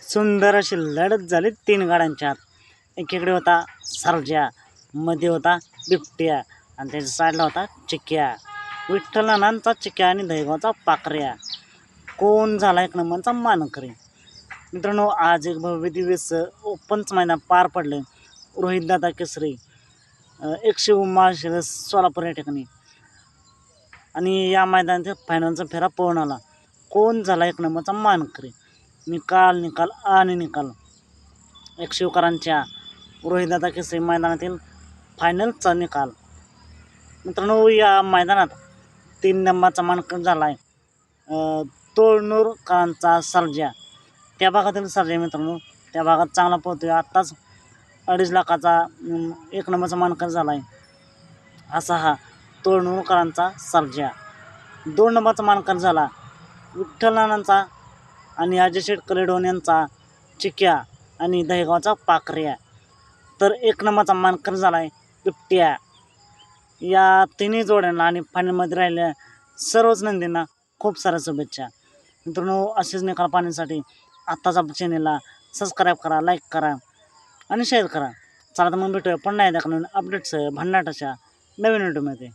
सुंदर अशी लढत झाली 3 गाड्यांच्यात. एकीकडे होता सर्जा, मध्ये होता बिबट्या आणि त्याच्या साईडला होता चिक्या. विठ्ठलनानांचा चिक्या आणि दहेगावचा पाखऱ्या. कोण झाला 1 नंबरचा मानकरी? मित्रांनो, आज एक भव्य दिवस ओपनचं मैदान पार पडलं. रोहितदादा केसरी 100 सोलापूर या ठिकाणी. आणि या मैदानात फायनलचा फेरा पळून आला. कोण झाला 1 नंबरचा मानकरी? निकाल आणि निकाल. शिवकरांच्या रोहितदादा केसरी मैदानातील फायनलचा निकाल. मित्रांनो, या मैदानात 3 नंबरचा मानकरी झाला आहे तोळनूरकरांचा सर्जा. त्या भागातील सर्जा मित्रांनो, त्या भागात चांगला पोहतोय. आत्ताच 2.5 लाखाचा 1 नंबरचा मानकरी झाला आहे असा हा तोळनूरकरांचा सर्जा. 2 नंबरचा मानकरी झाला विठ्ठलनानांचा आणि अजय शेठ कलेडोन यांचा चिक्या आणि दहेगावचा पाखऱ्या. तर 1 नंबरचा मानकरी झाला आहे बिबट्या. या तिन्ही जोड्यांना आणि फायनलमध्ये राहिलेल्या सर्वच नंदींना खूप साऱ्या शुभेच्छा. मित्रांनो, असेच निकाल पाहण्यासाठी आत्ताच आपल्या चॅनेलला सबस्क्राईब करा, लाईक करा आणि शेअर करा. चला तर मग भेटूया पुन्हा एकदा नवीन अपडेट्स भन्नाट अशा नवीन व्हिडिओमध्ये.